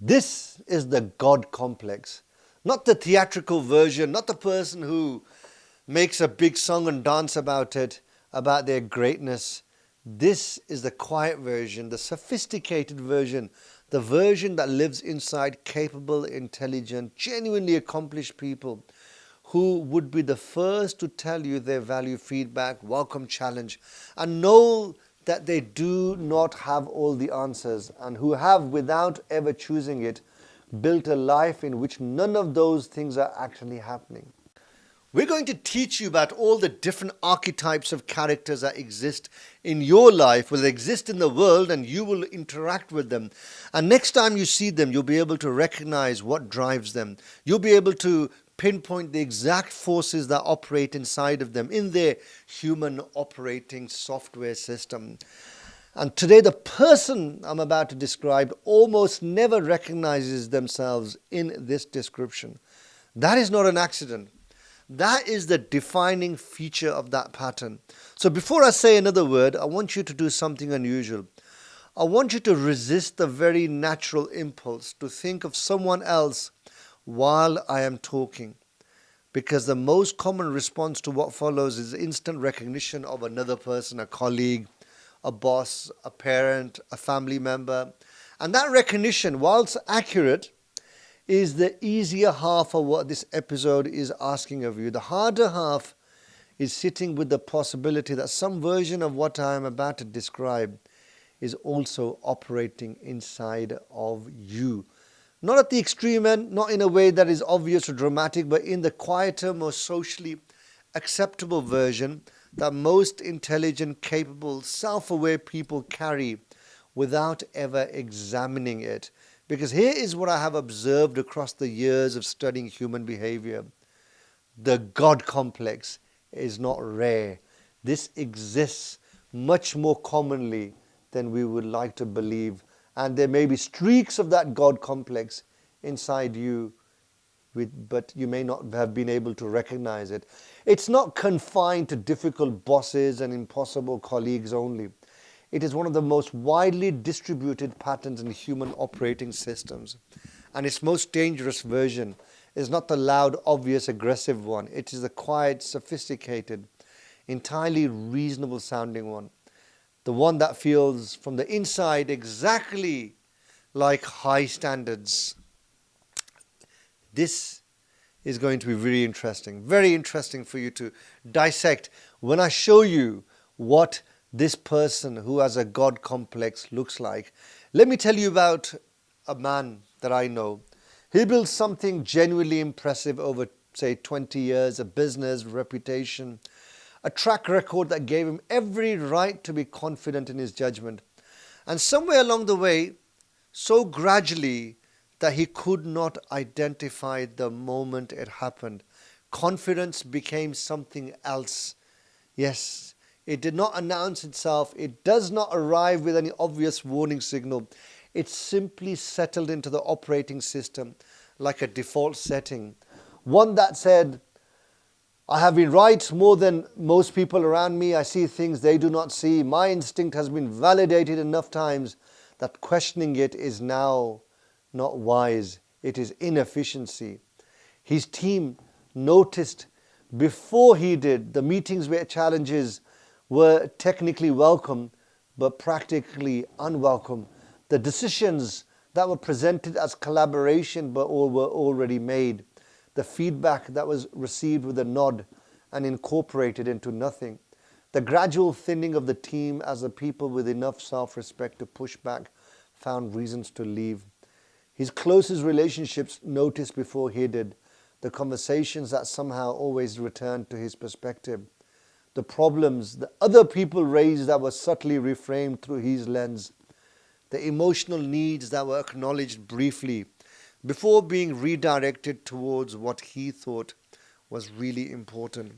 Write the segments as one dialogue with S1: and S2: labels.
S1: This is the God complex. Not the theatrical version, not the person who makes a big song and dance about it, about their greatness. This is the quiet version, the sophisticated version, the version that lives inside capable, intelligent, genuinely accomplished people who would be the first to tell you their value feedback, welcome challenge, and know that they do not have all the answers, and who have, without ever choosing it, built a life in which none of those things are actually happening. We're going to teach you about all the different archetypes of characters that exist in your life, will exist in the world, and you will interact with them. And next time you see them, you'll be able to recognize what drives them. You'll be able to pinpoint the exact forces that operate inside of them in their human operating software system. And today, the person I'm about to describe almost never recognizes themselves in this description. That is not an accident. That is the defining feature of that pattern. So before I say another word, I want you to do something unusual. I want you to resist the very natural impulse to think of someone else while I am talking. Because the most common response to what follows is instant recognition of another person, a colleague, a boss, a parent, a family member. And that recognition, whilst accurate, is the easier half of what this episode is asking of you. The harder half is sitting with the possibility that some version of what I am about to describe is also operating inside of you. Not at the extreme end, not in a way that is obvious or dramatic, but in the quieter, more socially acceptable version that most intelligent, capable, self-aware people carry without ever examining it. Because here is what I have observed across the years of studying human behavior. The God complex is not rare. This exists much more commonly than we would like to believe. And there may be streaks of that God complex inside you, but you may not have been able to recognize it. It's not confined to difficult bosses and impossible colleagues only. It is one of the most widely distributed patterns in human operating systems. And its most dangerous version is not the loud, obvious, aggressive one. It is the quiet, sophisticated, entirely reasonable sounding one. The one that feels from the inside exactly like high standards. This is going to be very interesting for you to dissect when I show you what this person who has a God complex looks like. Let me tell you about a man that I know. He built something genuinely impressive over, say, 20 years, a business, reputation, a track record that gave him every right to be confident in his judgment. And somewhere along the way, so gradually that he could not identify the moment it happened, confidence became something else. Yes, it did not announce itself. It does not arrive with any obvious warning signal. It simply settled into the operating system like a default setting. One that said, I have been right more than most people around me. I see things they do not see. My instinct has been validated enough times that questioning it is now not wise. It is inefficiency. His team noticed before he did. The meetings where challenges were technically welcome, but practically unwelcome. The decisions that were presented as collaboration, but all were already made. The feedback that was received with a nod and incorporated into nothing. The gradual thinning of the team as the people with enough self-respect to push back found reasons to leave. His closest relationships noticed before he did. The conversations that somehow always returned to his perspective. The problems that other people raised that were subtly reframed through his lens. The emotional needs that were acknowledged briefly before being redirected towards what he thought was really important.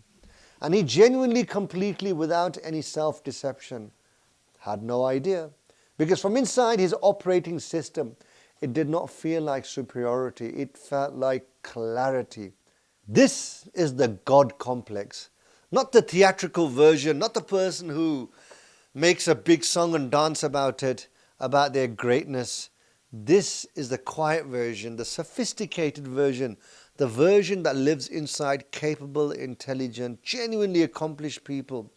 S1: And he genuinely, completely, without any self-deception, had no idea. Because from inside his operating system, it did not feel like superiority. It felt like clarity. This is the God complex. Not the theatrical version, not the person who makes a big song and dance about it, about their greatness. This is the quiet version, the sophisticated version, the version that lives inside capable, intelligent, genuinely accomplished people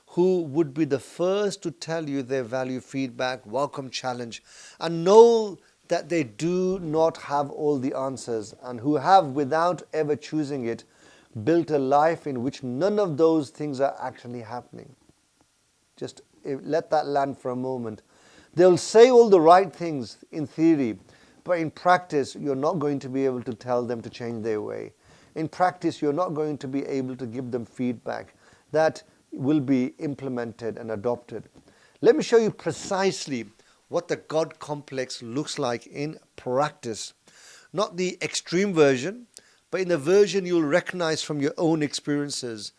S1: who would be the first to tell you they value feedback, welcome challenge, and know that they do not have all the answers, and who have, without ever choosing it, built a life in which none of those things are actually happening. Just let that land for a moment. They'll say all the right things in theory, but in practice, you're not going to be able to tell them to change their way. In practice, you're not going to be able to give them feedback that will be implemented and adopted. Let me show you precisely what the God complex looks like in practice. Not the extreme version, but in the version you'll recognize from your own experiences.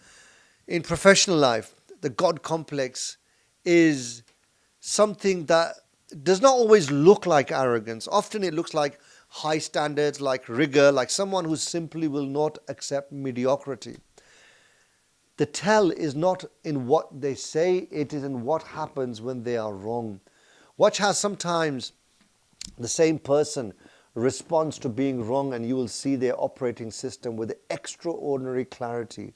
S1: In professional life, the God complex is something that does not always look like arrogance. Often it looks like high standards, like rigor, like someone who simply will not accept mediocrity. The tell is not in what they say, it is in what happens when they are wrong. Watch how sometimes the same person responds to being wrong, and you will see their operating system with extraordinary clarity.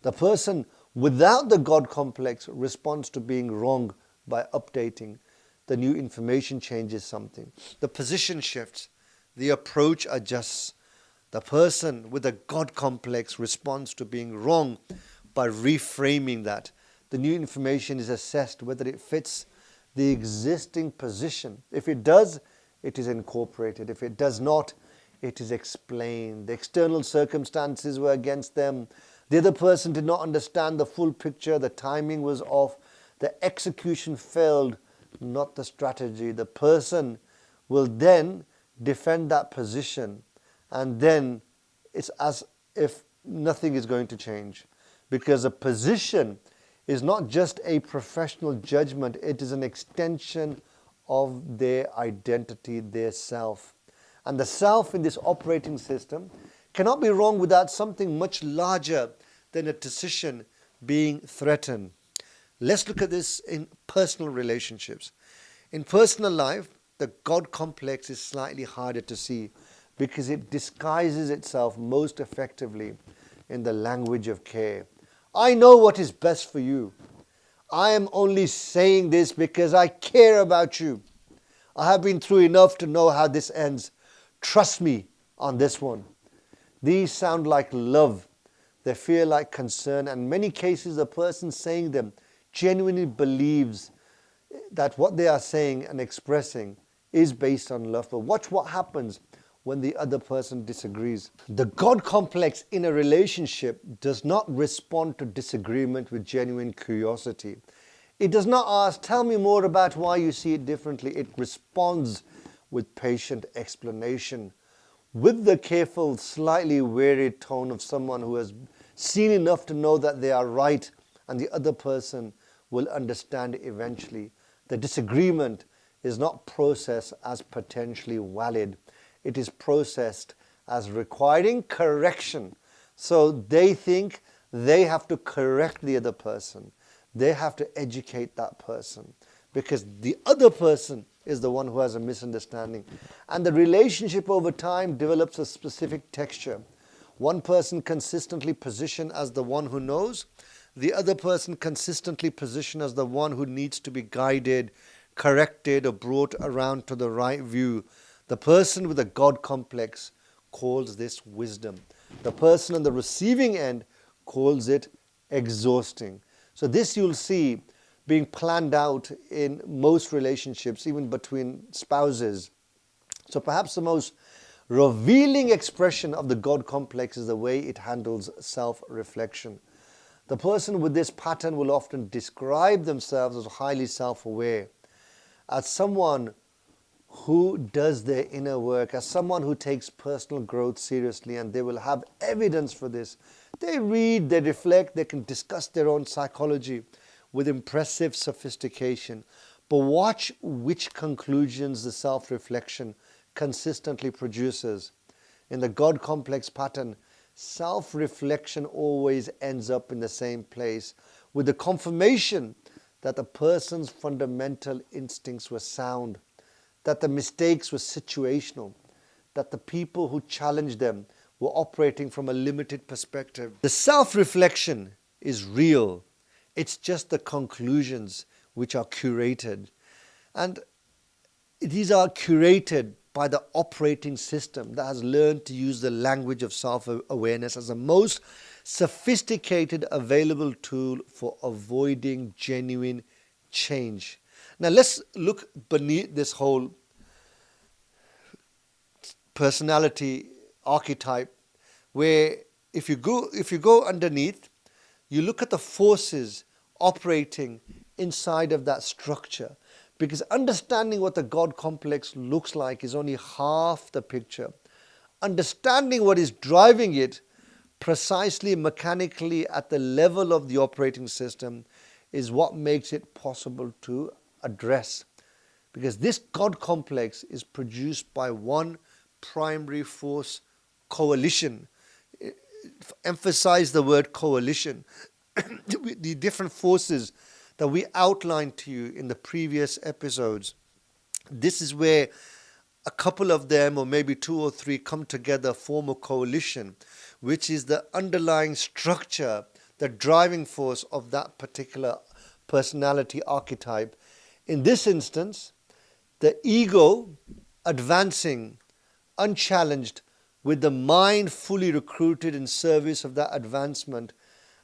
S1: The person without the God complex responds to being wrong by updating. The new information changes something. The position shifts. The approach adjusts. The person with a God complex responds to being wrong by reframing that. The new information is assessed whether it fits the existing position. If it does, it is incorporated. If it does not, it is explained. The external circumstances were against them. The other person did not understand the full picture. The timing was off. The execution failed, not the strategy. The person will then defend that position, and then it's as if nothing is going to change, because a position is not just a professional judgment, it is an extension of their identity, their self. And the self in this operating system cannot be wrong without something much larger than a decision being threatened. Let's look at this in personal relationships. In personal life, the God complex is slightly harder to see because it disguises itself most effectively in the language of care. I know what is best for you. I am only saying this because I care about you. I have been through enough to know how this ends. Trust me on this one. These sound like love. They feel like concern, and in many cases the person saying them genuinely believes that what they are saying and expressing is based on love. But watch what happens when the other person disagrees. The God complex in a relationship does not respond to disagreement with genuine curiosity. It does not ask, tell me more about why you see it differently. It responds with patient explanation, with the careful, slightly wearied tone of someone who has seen enough to know that they are right and the other person will understand eventually. The disagreement is not processed as potentially valid. It is processed as requiring correction. So they think they have to correct the other person. They have to educate that person because the other person is the one who has a misunderstanding. And the relationship over time develops a specific texture. One person consistently positioned as the one who knows, the other person consistently positioned as the one who needs to be guided, corrected, or brought around to the right view. The person with a God complex calls this wisdom. The person on the receiving end calls it exhausting. So this you'll see being planned out in most relationships, even between spouses. So perhaps the most revealing expression of the God complex is the way it handles self-reflection. The person with this pattern will often describe themselves as highly self-aware, as someone who does their inner work, as someone who takes personal growth seriously, and they will have evidence for this. They read, they reflect, they can discuss their own psychology with impressive sophistication. But watch which conclusions the self-reflection consistently produces. In the God complex pattern, self-reflection always ends up in the same place, with the confirmation that the person's fundamental instincts were sound. that the mistakes were situational, that the people who challenged them were operating from a limited perspective. The self-reflection is real. It's just the conclusions which are curated. And these are curated by the operating system that has learned to use the language of self-awareness as the most sophisticated available tool for avoiding genuine change. Now let's look beneath this whole personality archetype, where if you go underneath, you look at the forces operating inside of that structure. Because understanding what the God complex looks like is only half the picture. Understanding what is driving it precisely mechanically at the level of the operating system is what makes it possible to address. Because this God complex is produced by one primary force coalition. Emphasize the word coalition. The different forces that we outlined to you in the previous episodes. This is where a couple of them, or maybe two or three, come together, form a coalition, which is the underlying structure, the driving force of that particular personality archetype. In this instance, the ego advancing unchallenged, with the mind fully recruited in service of that advancement,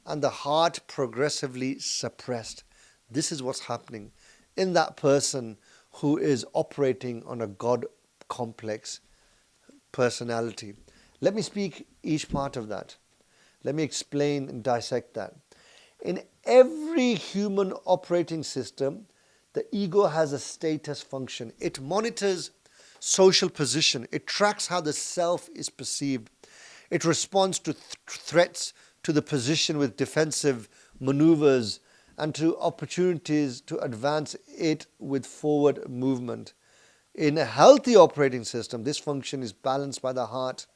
S1: and the heart progressively suppressed. This is what's happening in that person who is operating on a God complex personality. Let me speak each part of that. Let me explain and dissect that. In every human operating system, the ego has a status function. It monitors social position. It tracks how the self is perceived. It responds to threats to the position with defensive maneuvers and to opportunities to advance it with forward movement. In a healthy operating system, this function is balanced by the heart,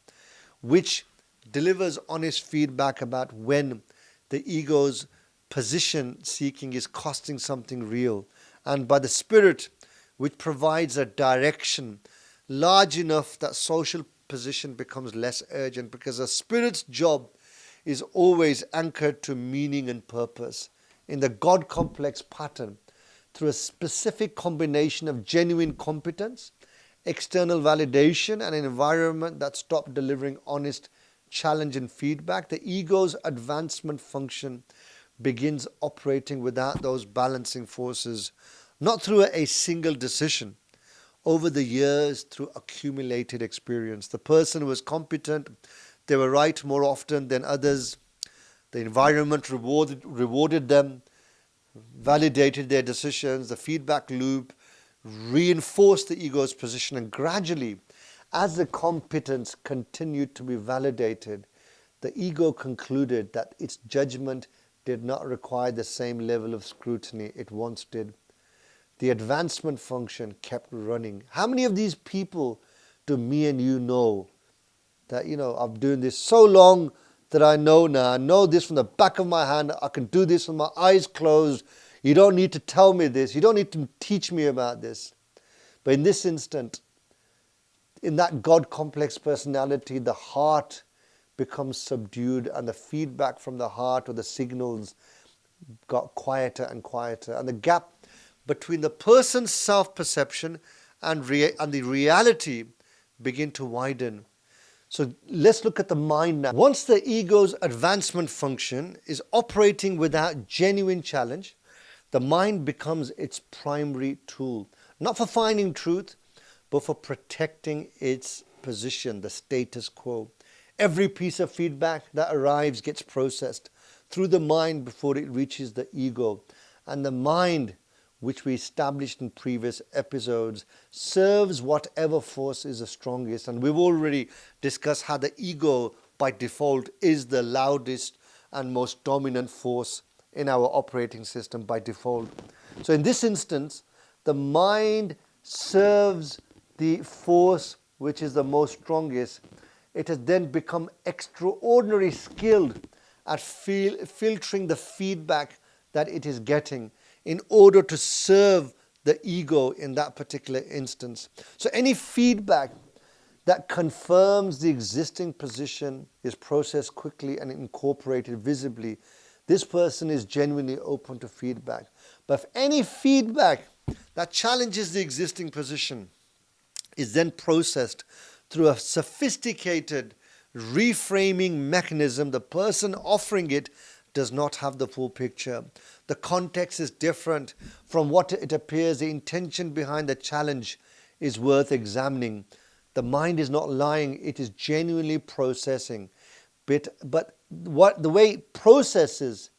S1: which delivers honest feedback about when the ego's position seeking is costing something real, and by the spirit, which provides a direction large enough that social position becomes less urgent, because a spirit's job is always anchored to meaning and purpose. In the God complex pattern, through a specific combination of genuine competence, external validation, and an environment that stopped delivering honest challenge and feedback, the ego's advancement function begins operating without those balancing forces, not through a single decision. Over the years, through accumulated experience, the person was competent, they were right more often than others. The environment rewarded them, validated their decisions. The feedback loop reinforced the ego's position, and gradually, as the competence continued to be validated, the ego concluded that its judgment did not require the same level of scrutiny it once did. The advancement function kept running. How many of these people do me and you know that, I'm doing this so long that I know now. I know this from the back of my hand. I can do this with my eyes closed. You don't need to tell me this. You don't need to teach me about this. But in this instant, in that God complex personality, the heart becomes subdued, and the feedback from the heart, or the signals, got quieter and quieter. And the gap between the person's self-perception and the reality begin to widen. So let's look at the mind now. Once the ego's advancement function is operating without genuine challenge, the mind becomes its primary tool, not for finding truth, but for protecting its position, the status quo. Every piece of feedback that arrives gets processed through the mind before it reaches the ego. And the mind, which we established in previous episodes, serves whatever force is the strongest. And we've already discussed how the ego, by default, is the loudest and most dominant force in our operating system by default. So in this instance, the mind serves the force which is the most strongest. It has then become extraordinarily skilled at filtering the feedback that it is getting in order to serve the ego in that particular instance. So any feedback that confirms the existing position is processed quickly and incorporated visibly. This person is genuinely open to feedback. But if any feedback that challenges the existing position is then processed through a sophisticated reframing mechanism, the person offering it does not have the full picture. The context is different from what it appears. The intention behind the challenge is worth examining. The mind is not lying, it is genuinely processing. But the way it processes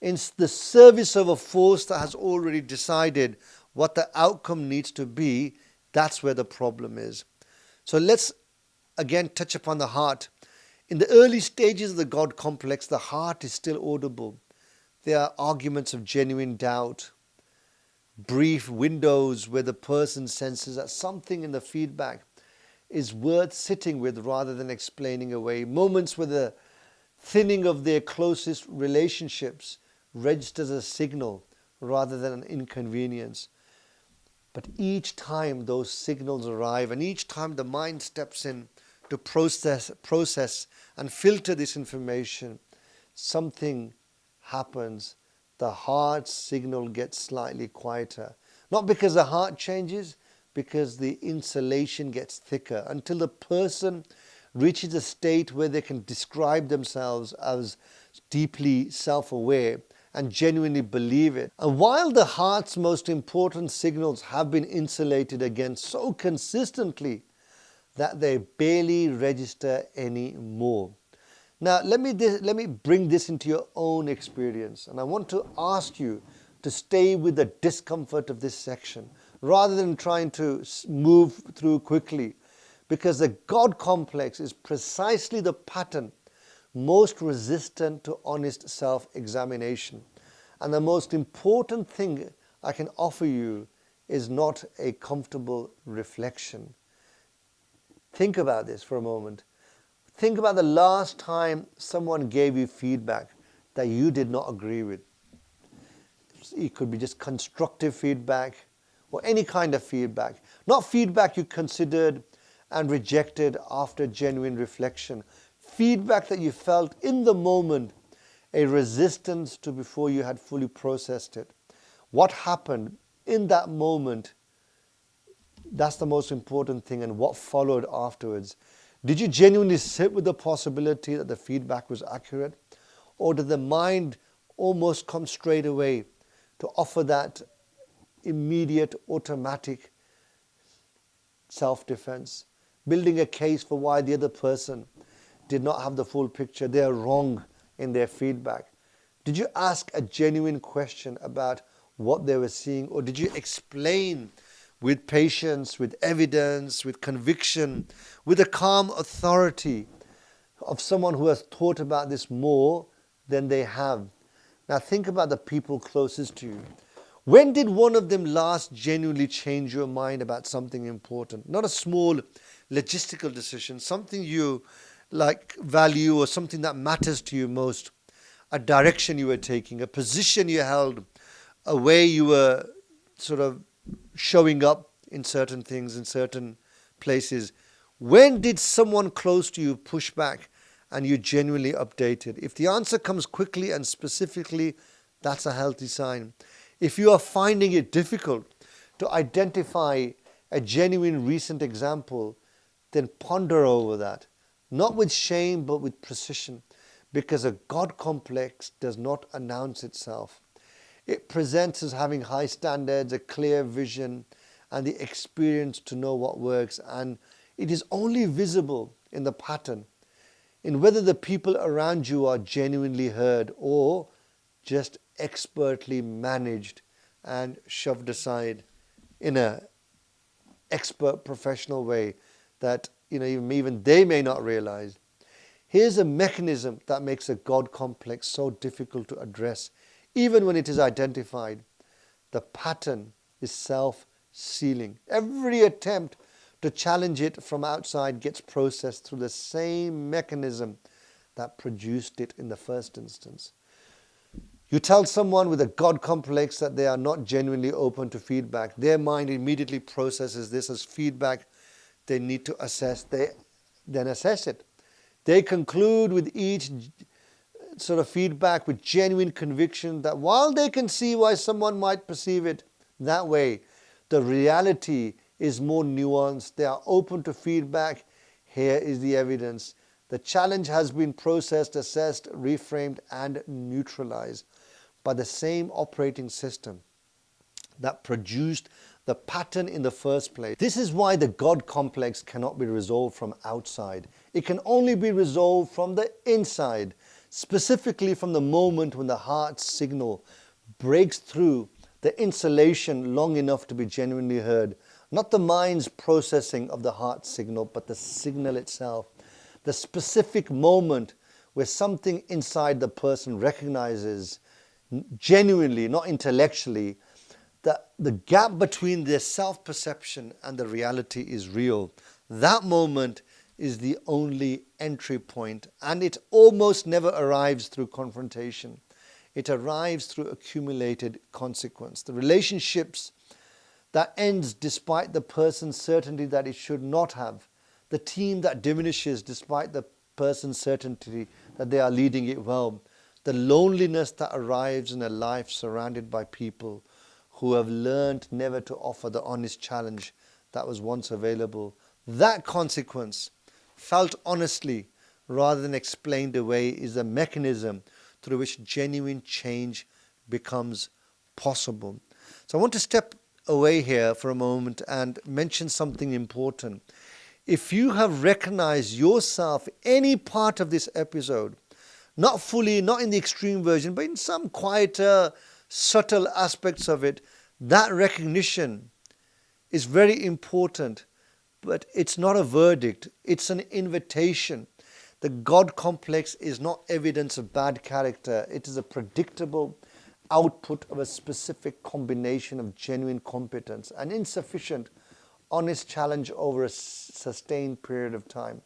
S1: in the service of a force that has already decided what the outcome needs to be, that's where the problem is. So let's again touch upon the heart. In the early stages of the God complex, the heart is still audible. There are arguments of genuine doubt, brief windows where the person senses that something in the feedback is worth sitting with rather than explaining away. Moments where the thinning of their closest relationships registers a signal rather than an inconvenience. But each time those signals arrive and each time the mind steps in to process and filter this information, something happens. The heart's signal gets slightly quieter. Not because the heart changes, because the insulation gets thicker until the person reaches a state where they can describe themselves as deeply self-aware and genuinely believe it. And while the heart's most important signals have been insulated against so consistently that they barely register anymore. Now, let me bring this into your own experience, and I want to ask you to stay with the discomfort of this section rather than trying to move through quickly, because the God complex is precisely the pattern most resistant to honest self-examination. And the most important thing I can offer you is not a comfortable reflection. Think about this for a moment. Think about the last time someone gave you feedback that you did not agree with. It could be just constructive feedback or any kind of feedback. Not feedback you considered and rejected after genuine reflection. Feedback that you felt in the moment a resistance to before you had fully processed it. What happened in that moment? That's the most important thing, and what followed afterwards. Did you genuinely sit with the possibility that the feedback was accurate? Or did the mind almost come straight away to offer that immediate, automatic self-defense, building a case for why the other person did not have the full picture, they are wrong in their feedback? Did you ask a genuine question about what they were seeing, or did you explain with patience, with evidence, with conviction, with the calm authority of someone who has thought about this more than they have? Now think about the people closest to you. When did one of them last genuinely change your mind about something important? Not a small logistical decision, something you value or something that matters to you most. A direction you were taking, a position you held, a way you were sort of showing up in certain things, in certain places. When did someone close to you push back and you genuinely updated? If the answer comes quickly and specifically, that's a healthy sign. If you are finding it difficult to identify a genuine recent example, then ponder over that. Not with shame, but with precision. Because a God complex does not announce itself. It presents as having high standards, a clear vision, and the experience to know what works. And it is only visible in the pattern, in whether the people around you are genuinely heard or just expertly managed and shoved aside in an expert professional way that even they may not realize. Here's a mechanism that makes a God complex so difficult to address, even when it is identified. The pattern is self-sealing. Every attempt to challenge it from outside gets processed through the same mechanism that produced it in the first instance. You tell someone with a God complex that they are not genuinely open to feedback. Their mind immediately processes this as feedback they need to assess. They then assess it. They conclude with each sort of feedback with genuine conviction that while they can see why someone might perceive it that way, the reality is more nuanced. They are open to feedback. Here is the evidence. The challenge has been processed, assessed, reframed, and neutralized by the same operating system that produced the pattern in the first place. This is why the God complex cannot be resolved from outside. It can only be resolved from the inside, specifically from the moment when the heart signal breaks through the insulation long enough to be genuinely heard. Not the mind's processing of the heart signal, but the signal itself. The specific moment where something inside the person recognizes genuinely, not intellectually, that the gap between their self-perception and the reality is real. That moment is the only entry point, and it almost never arrives through confrontation. It arrives through accumulated consequence. The relationships that ends despite the person's certainty that it should not have. The team that diminishes despite the person's certainty that they are leading it well. The loneliness that arrives in a life surrounded by people who have learned never to offer the honest challenge that was once available. That consequence, felt honestly rather than explained away, is a mechanism through which genuine change becomes possible. So I want to step away here for a moment and mention something important. If you have recognized yourself any part of this episode, not fully, not in the extreme version, but in some quieter, subtle aspects of it, that recognition is very important, but it's not a verdict, it's an invitation. The God complex is not evidence of bad character, it is a predictable output of a specific combination of genuine competence and insufficient honest challenge over a sustained period of time.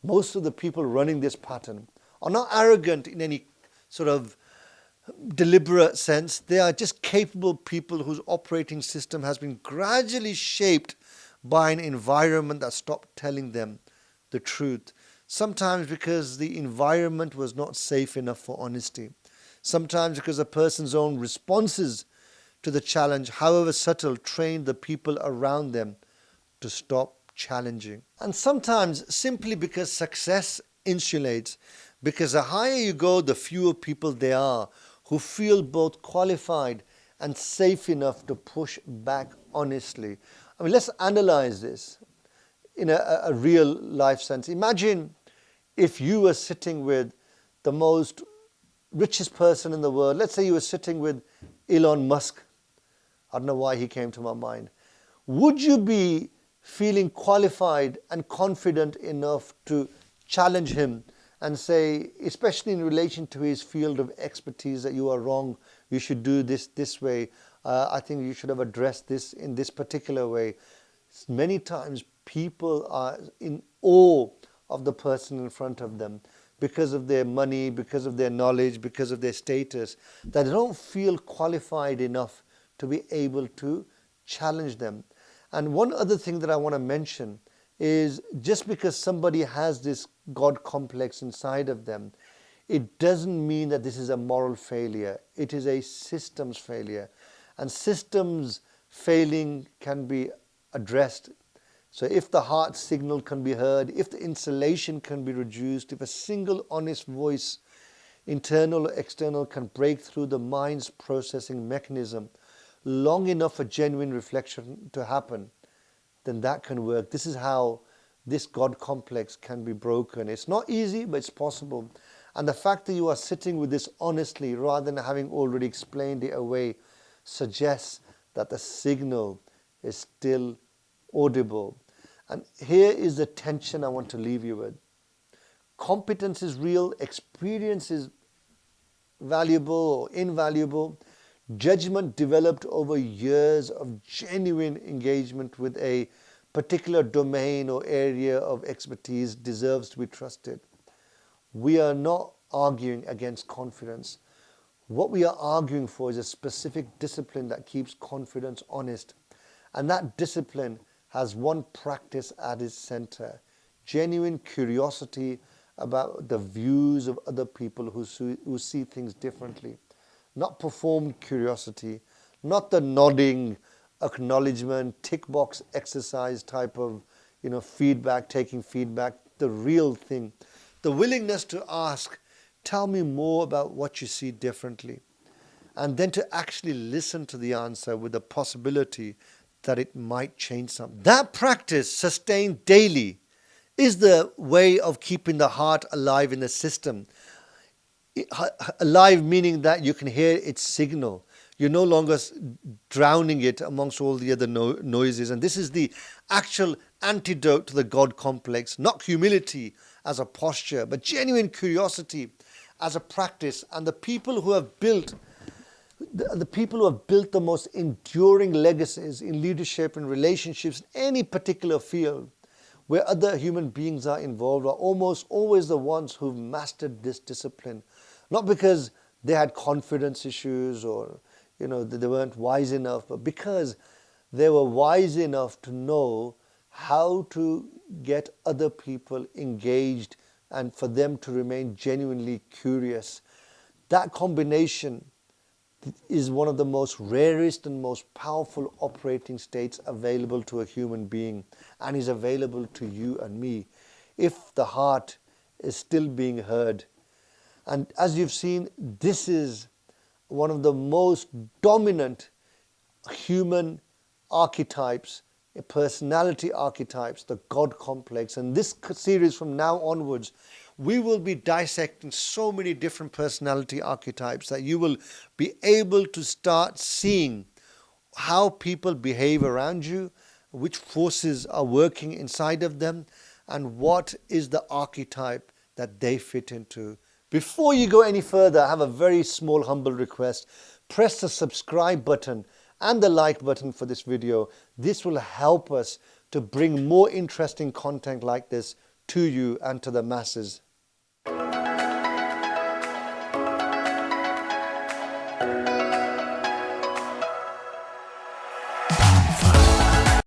S1: Most of the people running this pattern are not arrogant in any sort of deliberate sense. They are just capable people whose operating system has been gradually shaped by an environment that stopped telling them the truth. Sometimes because the environment was not safe enough for honesty. Sometimes because a person's own responses to the challenge, however subtle, trained the people around them to stop challenging. And sometimes simply because success insulates, because the higher you go, the fewer people there are who feel both qualified and safe enough to push back honestly. I mean, let's analyze this in a real life sense. Imagine if you were sitting with the most richest person in the world. Let's say you were sitting with Elon Musk. I don't know why he came to my mind. Would you be feeling qualified and confident enough to challenge him and say, especially in relation to his field of expertise, that you are wrong, you should do this way, I think you should have addressed this in this particular way? Many times people are in awe of the person in front of them because of their money, because of their knowledge, because of their status, that they don't feel qualified enough to be able to challenge them. And one other thing that I want to mention is, just because somebody has this God complex inside of them, it doesn't mean that this is a moral failure. It is a systems failure. And systems failing can be addressed. So if the heart signal can be heard, if the insulation can be reduced, if a single honest voice, internal or external, can break through the mind's processing mechanism long enough for genuine reflection to happen, then that can work. This is how this God complex can be broken. It's not easy, but it's possible. And the fact that you are sitting with this honestly, rather than having already explained it away, suggests that the signal is still audible. And here is the tension I want to leave you with. Competence is real, experience is valuable or invaluable. Judgment developed over years of genuine engagement with a particular domain or area of expertise deserves to be trusted. We are not arguing against confidence. What we are arguing for is a specific discipline that keeps confidence honest. And that discipline has one practice at its center: genuine curiosity about the views of other people who see things differently. Not performed curiosity, not the nodding, acknowledgement, tick box exercise type of feedback, taking feedback, the real thing. The willingness to ask, tell me more about what you see differently. And then to actually listen to the answer with the possibility that it might change something. That practice, sustained daily, is the way of keeping the heart alive in the system. Alive meaning that you can hear its signal. You're no longer drowning it amongst all the other noises. And this is the actual antidote to the God complex. Not humility as a posture, but genuine curiosity as a practice. And the people who have built the most enduring legacies in leadership and relationships in any particular field where other human beings are involved are almost always the ones who've mastered this discipline. Not because they had confidence issues or they weren't wise enough, but because they were wise enough to know how to get other people engaged and for them to remain genuinely curious. That combination is one of the most rarest and most powerful operating states available to a human being, and is available to you and me if the heart is still being heard. And as you've seen, this is one of the most dominant human archetypes, personality archetypes, the God complex. And this series from now onwards, we will be dissecting so many different personality archetypes that you will be able to start seeing how people behave around you, which forces are working inside of them, and what is the archetype that they fit into. Before you go any further, I have a very small, humble request. Press the subscribe button and the like button for this video. This will help us to bring more interesting content like this to you and to the masses.